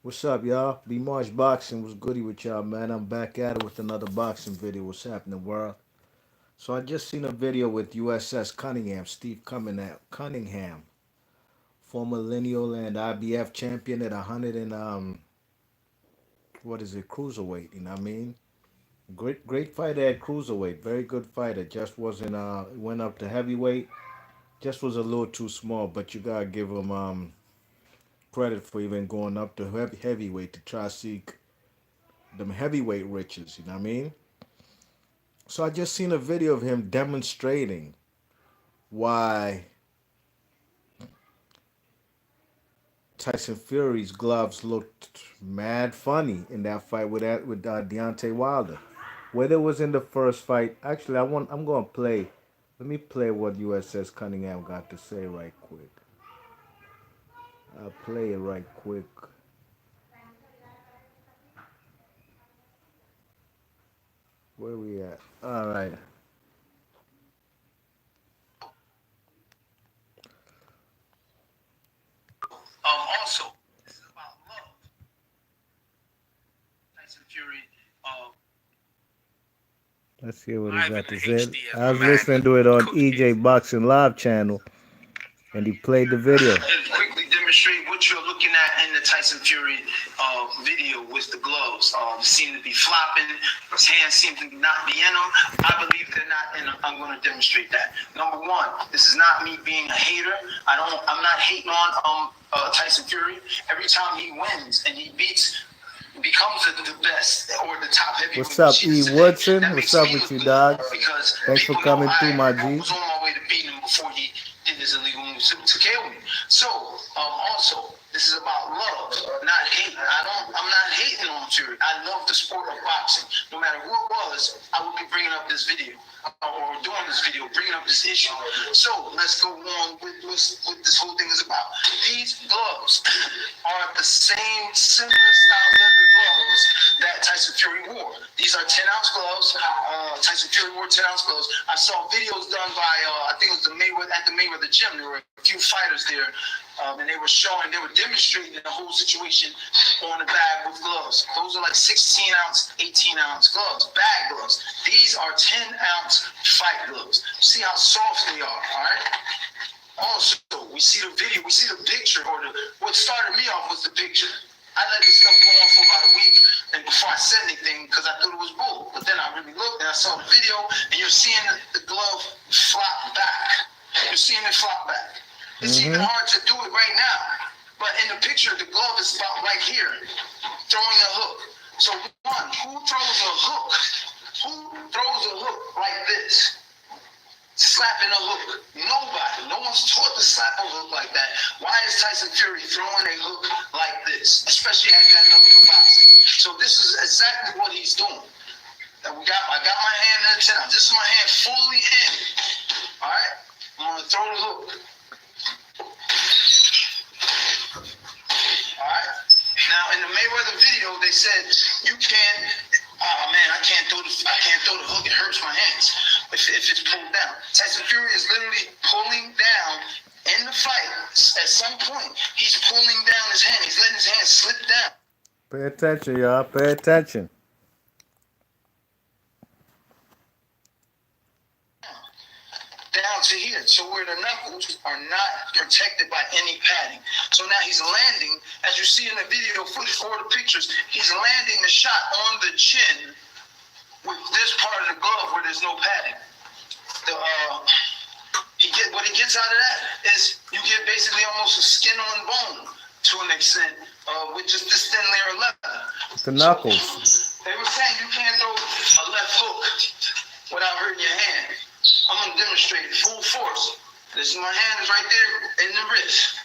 What's up, y'all? B Marsh Boxing was goody with y'all, man. I'm back at it with another boxing video. What's happening, world? So I just seen a video with USS Cunningham, Steve Cunningham, former lineal and IBF champion at 100 and what is it, cruiserweight? You know what I mean? Great fighter at cruiserweight. Very good fighter. Just wasn't went up to heavyweight. Just was a little too small, but you gotta give him credit for even going up to heavyweight to try to seek them heavyweight riches. You know what I mean? So I just seen a video of him demonstrating why Tyson Fury's gloves looked mad funny in that fight with Deontay Wilder. Whether it was in the first fight, actually, I'm gonna play. Let me play what USS Cunningham got to say right quick. I'll play it right quick. Where we at? All right. Also, this is about love. Tyson Fury. Let's hear what he got to say. I was listening to it on EJ Boxing Live channel, and he played the video. Quickly demonstrate what you're looking at in the Tyson Fury video with the gloves. Seem to be flopping. His hands seem to not be in them. I believe they're not in them. I'm going to demonstrate that. Number one, this is not me being a hater. I'm not hating on Tyson Fury. Every time he wins and he becomes the best or the top heavyweight. What's up, E. Woodson? What's up with you, dog? Thanks for coming through, my G. I was on my way to beating him before he did his illegal move to KO me. So, also, this is about love, not hate. I'm not hating on Fury. I love the sport of boxing. No matter who it was, I would be bringing up this video or doing this video, bringing up this issue. So let's go on with what this whole thing is about. These gloves are the same similar style leather gloves that Tyson Fury wore. These are 10-ounce gloves. Tyson Fury wore 10-ounce gloves. I saw videos done by I think it was at the Mayweather gym. There were a few fighters there. And they were demonstrating the whole situation on the bag with gloves. Those are like 16-ounce, 18-ounce gloves, bag gloves. These are 10-ounce fight gloves. See how soft they are, all right? Also, we see the video, we see the picture, what started me off was the picture. I let this stuff go on for about a week and before I said anything because I thought it was bull. But then I really looked and I saw the video and you're seeing the glove flop back. You're seeing it flop back. It's even hard to do it right now. But in the picture, the glove is about right here, throwing a hook. So one, who throws a hook? Who throws a hook like this? Slapping a hook. Nobody. No one's taught to slap a hook like that. Why is Tyson Fury throwing a hook like this? Especially at that level of boxing. So this is exactly what he's doing. I got my hand in the 10. This is my hand fully in. All right? I'm going to throw the hook. Alright. Now in the Mayweather video, they said you can't. Oh man, I can't throw the hook. It hurts my hands if it's pulled down. Tyson Fury is literally pulling down in the fight. At some point, he's pulling down his hand. He's letting his hand slip down. Pay attention, y'all. Pay attention. Down to here, so where the knuckles are not protected by any padding. So now he's landing, as you see in the video footage or the pictures, he's landing the shot on the chin with this part of the glove where there's no padding. What he gets out of that is you get basically almost a skin on bone to an extent with just this thin layer of leather. The knuckles. So, they were saying you can't throw a left hook without hurting your hand. I'm going to demonstrate it full force. This is my hand is right there in the wrist.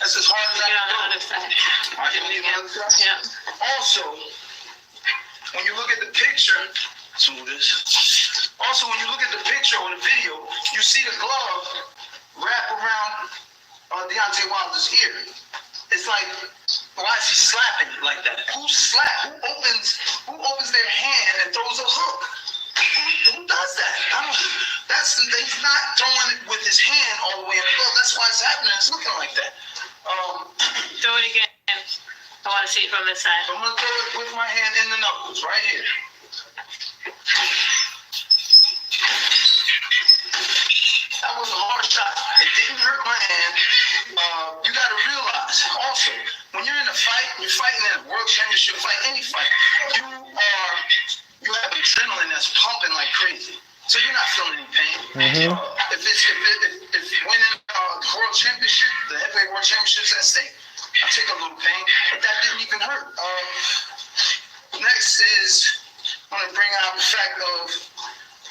That's as hard as I can do. All right, you need another side? Yeah. Also, when you look at the picture, smooth this. Also, when you look at the picture or the video, you see the glove wrap around Deontay Wilder's ear. It's like, why is he slapping like that? Who opens their hand and throws a hook? Who does that? He's not throwing it with his hand all the way in the glove. That's why it's happening in it's looking like that. Do it again. I want to see it from this side. I'm going to throw it with my hand in the knuckles, right here. That was a hard shot. It didn't hurt my hand. You got to realize also, when you're in a fight, you're fighting in a world championship fight, any fight, you have adrenaline that's pumping like crazy. So you're not feeling any pain. If winning the world championship, the heavyweight world championships at stake, I take a little pain, but that didn't even hurt. Next is I'm going to bring out the fact of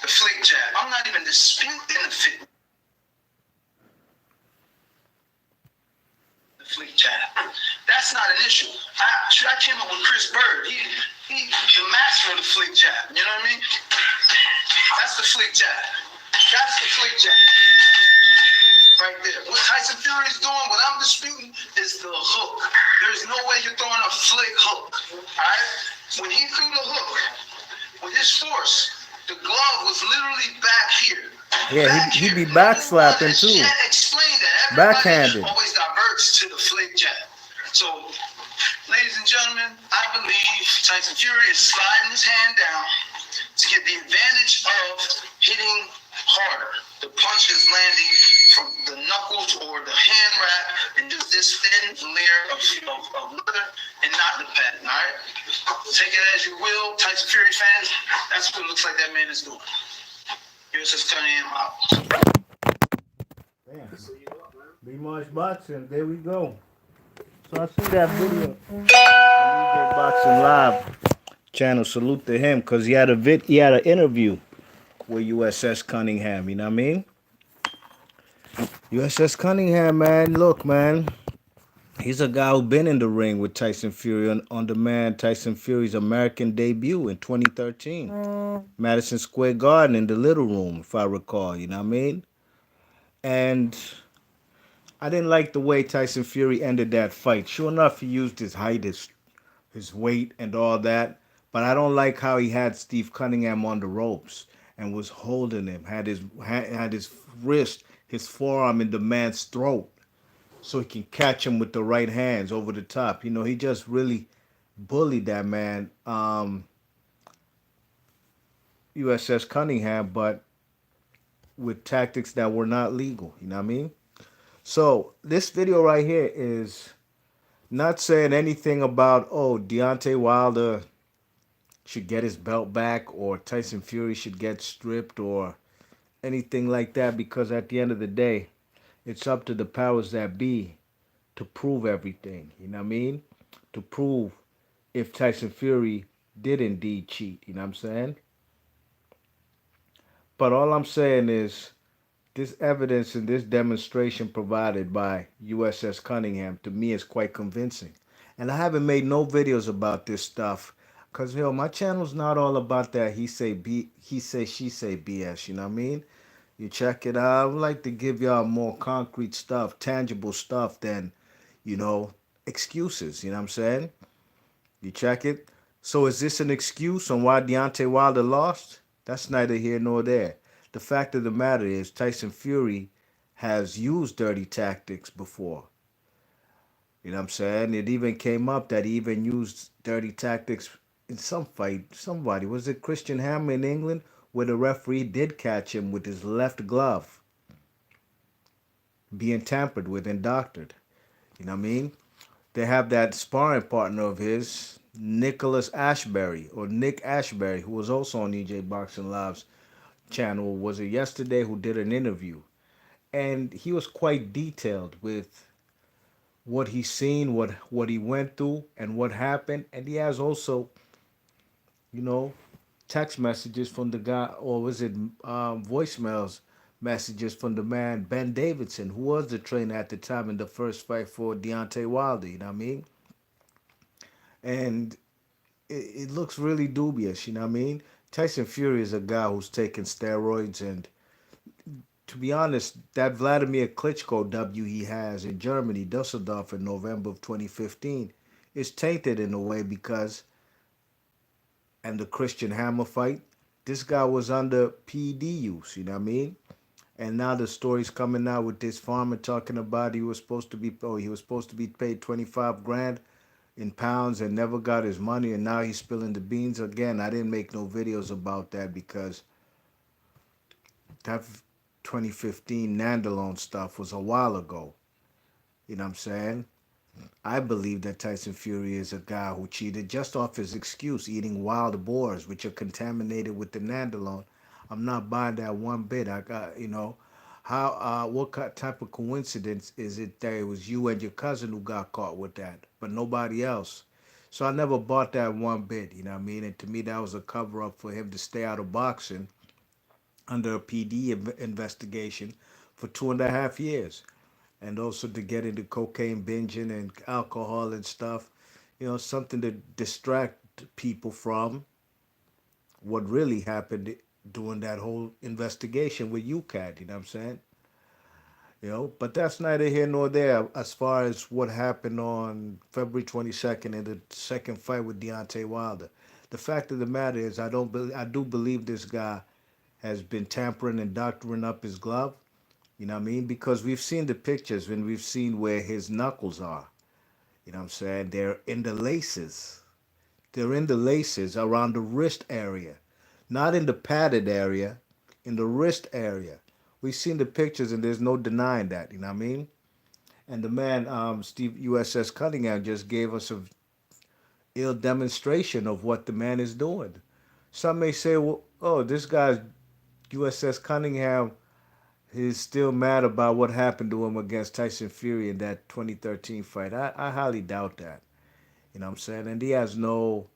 the flick jab. I'm not even disputing the flick jab. That's not an issue. I came up with Chris Bird. He's the master of the flick jab. You know what I mean? That's the flick jab. That's the flick jab. Right there. What Tyson Fury is doing, what I'm disputing, is the hook. There's no way you're throwing a flick hook. Alright? When he threw the hook, with his force, the glove was literally back here. Yeah, he'd be back slapping too. Explain that. Backhanded. Always diverts to the flick jab. So, ladies and gentlemen, I believe Tyson Fury is sliding his hand down to get the advantage of hitting harder. The punch is landing from the knuckles or the hand wrap and just this thin layer of leather and not the padding, all right? Take it as you will, Tyson Fury fans. That's what it looks like that man is doing. Here's his Cunningham out. Damn. Be much boxing. There we go. So I see that video on DJ Boxing Live channel. Salute to him because he had an interview with USS Cunningham. You know what I mean? USS Cunningham, man. Look, man. He's a guy who been in the ring with Tyson Fury on the man Tyson Fury's American debut in 2013. Madison Square Garden in the Little Room, if I recall. You know what I mean? And I didn't like the way Tyson Fury ended that fight. Sure enough, he used his height, his weight, and all that. But I don't like how he had Steve Cunningham on the ropes and was holding him, had his wrist, his forearm in the man's throat so he can catch him with the right hands over the top. You know, he just really bullied that man, USS Cunningham, but with tactics that were not legal. You know what I mean? So this video right here is not saying anything about, oh, Deontay Wilder should get his belt back or Tyson Fury should get stripped or anything like that, because at the end of the day, it's up to the powers that be to prove everything. You know what I mean? To prove if Tyson Fury did indeed cheat. You know what I'm saying? But all I'm saying is this evidence and this demonstration provided by USS Cunningham to me is quite convincing. And I haven't made no videos about this stuff because, my channel's not all about that he say, she say BS, you know what I mean? You check it out. I would like to give y'all more concrete stuff, tangible stuff than, excuses, you know what I'm saying? You check it. So is this an excuse on why Deontay Wilder lost? That's neither here nor there. The fact of the matter is Tyson Fury has used dirty tactics before. You know what I'm saying? It even came up that he even used dirty tactics in some fight. Somebody, was it Christian Hammer in England, where the referee did catch him with his left glove being tampered with and doctored. You know what I mean? They have that sparring partner of his, Nick Ashbury, who was also on EJ Boxing Live's channel, was it yesterday, who did an interview. And he was quite detailed with what he's seen, what he went through, and what happened. And he has also, text messages from the guy, or was it voicemails messages from the man, Ben Davidson, who was the trainer at the time in the first fight for Deontay Wilder, you know what I mean? And it looks really dubious, you know what I mean? Tyson Fury is a guy who's taking steroids, and to be honest, that Vladimir Klitschko W he has in Germany, Dusseldorf, in November of 2015, is tainted in a way because, and the Christian Hammer fight, this guy was under PED use, you know what I mean? And now the story's coming out with this farmer talking about he was supposed to be paid 25 grand in pounds and never got his money, and now he's spilling the beans again. I didn't make no videos about that because that 2015 Nandalone stuff was a while ago. You know what I'm saying? I believe that Tyson Fury is a guy who cheated just off his excuse, eating wild boars, which are contaminated with the nandrolone. I'm not buying that one bit. I got, how, what type of coincidence is it that it was you and your cousin who got caught with that, but nobody else? So I never bought that one bit, you know what I mean? And to me, that was a cover up for him to stay out of boxing under a PD investigation for 2.5 years, and also to get into cocaine binging and alcohol and stuff. Something to distract people from what really happened during that whole investigation with UCAD. You know what I'm saying? But that's neither here nor there as far as what happened on February 22nd in the second fight with Deontay Wilder. The fact of the matter is, I do believe this guy has been tampering and doctoring up his glove. You know what I mean? Because we've seen the pictures and we've seen where his knuckles are. You know what I'm saying? They're in the laces. They're in the laces around the wrist area, not in the padded area, in the wrist area. We've seen the pictures and there's no denying that. You know what I mean? And the man, Steve USS Cunningham, just gave us a ill demonstration of what the man is doing. Some may say, well, oh, this guy's USS Cunningham is still mad about what happened to him against Tyson Fury in that 2013 fight. I highly doubt that. You know what I'm saying? And he has no,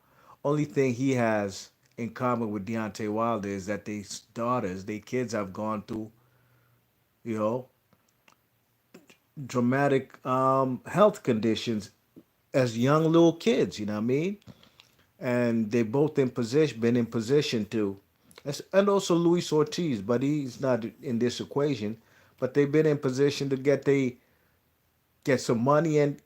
only thing he has in common with Deontay Wilder is that their kids have gone through, you know, dramatic health conditions as young little kids, you know what I mean? And they both been in position to, and also Luis Ortiz, but he's not in this equation. But they've been in position to get some money and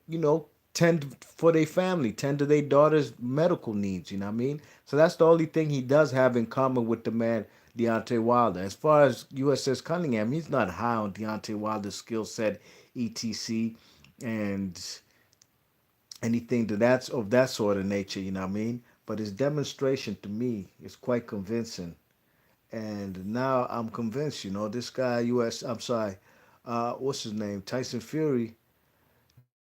tend for their family, tend to their daughter's medical needs. You know what I mean? So that's the only thing he does have in common with the man Deontay Wilder. As far as USS Cunningham, he's not high on Deontay Wilder's skill set, etc., and anything that's of that sort of nature. You know what I mean? But his demonstration to me is quite convincing. And now I'm convinced, this guy, I'm sorry, what's his name? Tyson Fury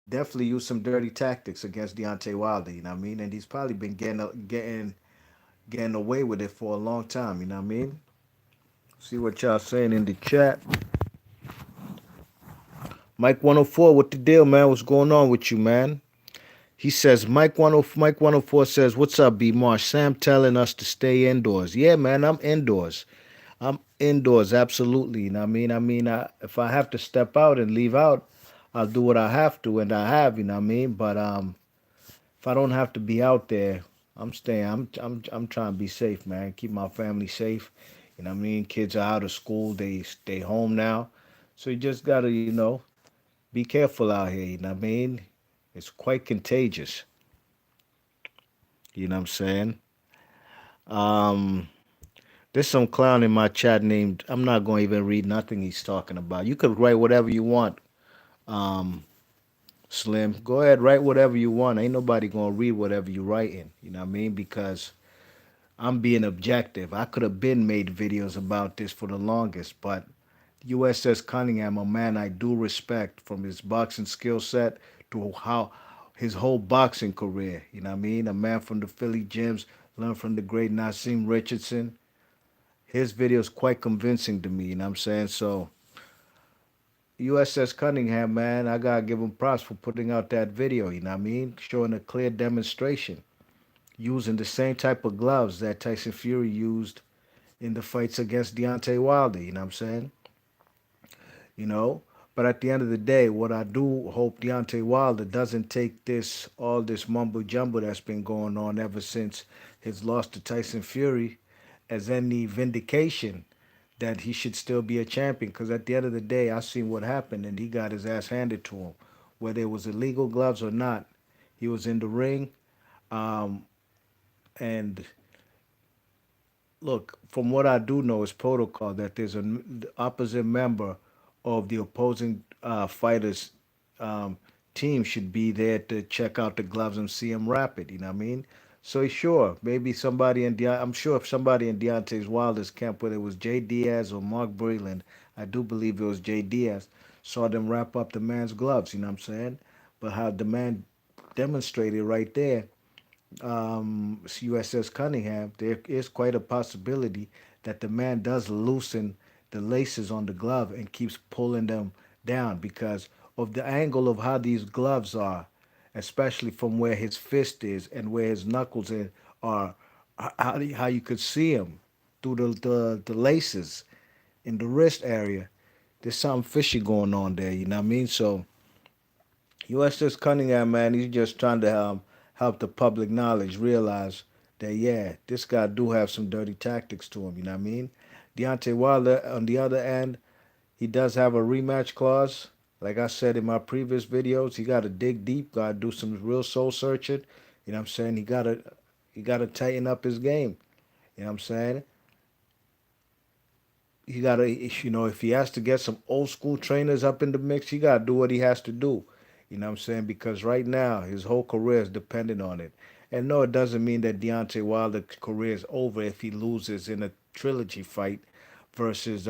definitely used some dirty tactics against Deontay Wilder, you know what I mean? And he's probably been getting away with it for a long time, you know what I mean? See what y'all saying in the chat. Mike 104, what the deal, man? What's going on with you, man? He says, Mike 104 says, what's up, B Marsh? Sam telling us to stay indoors. Yeah, man, I'm indoors. I'm indoors, absolutely. You know what I mean? If I have to step out and leave out, I'll do what I have to, and I have. You know what I mean? But if I don't have to be out there, I'm staying. I'm trying to be safe, man. Keep my family safe. You know what I mean? Kids are out of school. They stay home now, so you just gotta, be careful out here. You know what I mean? It's quite contagious. You know what I'm saying? Um, there's some clown in my chat named. I'm not going to even read nothing he's talking about. You could write whatever you want. Um, Slim, go ahead, write whatever you want. Ain't nobody gonna read whatever you writing. You know what I mean? Because I'm being objective. I could have been made videos about this for the longest, but USS Cunningham, a man I do respect from his boxing skill set to how his whole boxing career. You know what I mean? A man from the Philly gyms, learned from the great Nassim Richardson. His video is quite convincing to me. You know what I'm saying? So USS Cunningham, man, I gotta give him props for putting out that video, you know what I mean? Showing a clear demonstration, using the same type of gloves that Tyson Fury used in the fights against Deontay Wilder, you know what I'm saying? You know? But at the end of the day, what I do hope Deontay Wilder doesn't take all this mumbo jumbo that's been going on ever since his loss to Tyson Fury as any vindication that he should still be a champion. Because at the end of the day, I seen what happened, and he got his ass handed to him, whether it was illegal gloves or not. He was in the ring, um, and look, from what I do know, is protocol that there's an opposite member of the opposing fighters team should be there to check out the gloves and see him wrap it. You know what I mean? So sure, maybe somebody in I'm sure if somebody in Deontay Wilder's camp, whether it was Jay Diaz or Mark Breland, I do believe it was Jay Diaz, saw them wrap up the man's gloves. You know what I'm saying? But how the man demonstrated right there, USS Cunningham, there is quite a possibility that the man does loosen the laces on the glove and keeps pulling them down because of the angle of how these gloves are, especially from where his fist is and where his knuckles are, how you could see him through the laces in the wrist area. There's something fishy going on there, you know what I mean? So USS Cunningham, man, he's just trying to help the public knowledge realize that, yeah, this guy do have some dirty tactics to him, you know what I mean? Deontay Wilder, on the other end, he does have a rematch clause. Like I said in my previous videos, he got to dig deep, got to do some real soul searching. You know what I'm saying? He got to tighten up his game. You know what I'm saying? He got to, if he has to get some old school trainers up in the mix, he got to do what he has to do. You know what I'm saying? Because right now, his whole career is dependent on it. And no, it doesn't mean that Deontay Wilder's career is over if he loses in a trilogy fight versus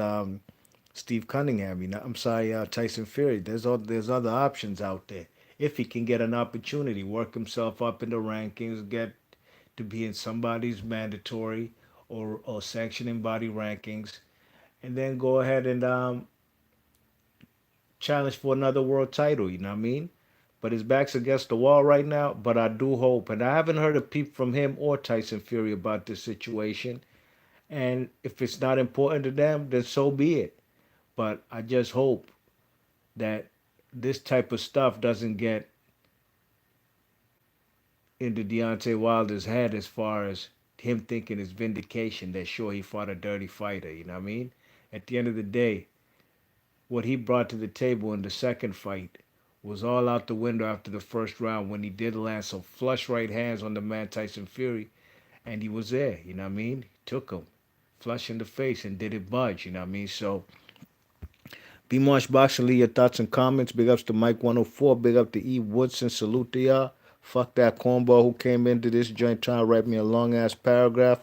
Steve Cunningham. I'm sorry, Tyson Fury. There's other options out there. If he can get an opportunity, work himself up in the rankings, get to be in somebody's mandatory or sanctioning body rankings, and then go ahead and challenge for another world title. You know what I mean? But his back's against the wall right now. But I do hope, and I haven't heard a peep from him or Tyson Fury about this situation. And if it's not important to them, then so be it. But I just hope that this type of stuff doesn't get into Deontay Wilder's head as far as him thinking it's vindication that sure he fought a dirty fighter. You know what I mean? At the end of the day, what he brought to the table in the second fight was all out the window after the first round when he did land some flush right hands on the man Tyson Fury, and he was there. You know what I mean? He took him flush in the face and did it budge. You know what I mean? So, B Marsh Boxing, leave your thoughts and comments. Big ups to Mike 104. Big up to E Woodson. Salute to y'all. Fuck that cornball who came into this joint trying to write me a long ass paragraph.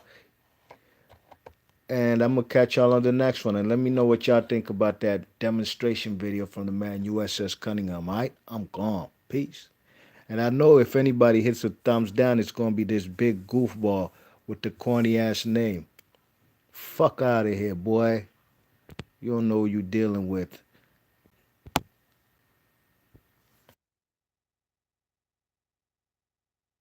And I'm gonna catch y'all on the next one. And let me know what y'all think about that demonstration video from the man USS Cunningham. Alright? I'm gone. Peace. And I know if anybody hits a thumbs down, it's gonna be this big goofball with the corny ass name. Fuck out of here, boy. You don't know who you dealing with.